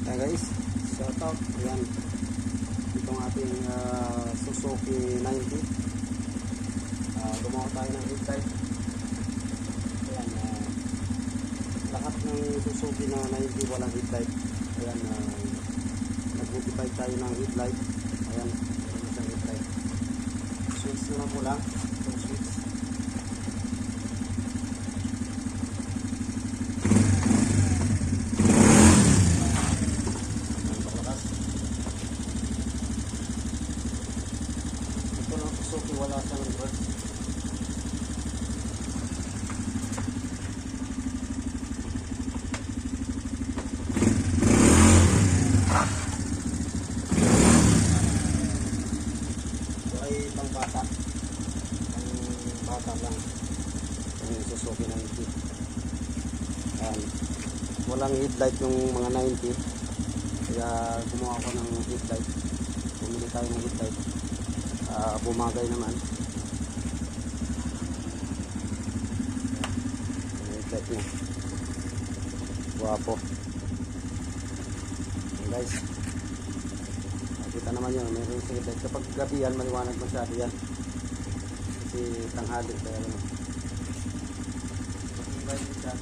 Ayan guys, shout out. Ayan, itong ating Suzuki 90. Gumawa tayo ng headlight. Ayan, lahat ng Suzuki na 90 walang headlight. Ayan, nag-modify tayo ng headlight. Ayan, meron siyang headlight. Switch na lang po lang. Itong switch. Suzuki wala siyang reverse. Ito ay pang bata lang yung Suzuki 90. Walang headlight yung mga 90, kaya gumawa ko ng headlight. Bumili tayo ng headlight. Bumagay naman. Headlight niya. Guwapo. Okay guys. Kita naman yun. Meron yung headlight. Kapag gabi yan, maliwanag masyado yan. Kasi tanghali. Kaya naman. Matibay din siya.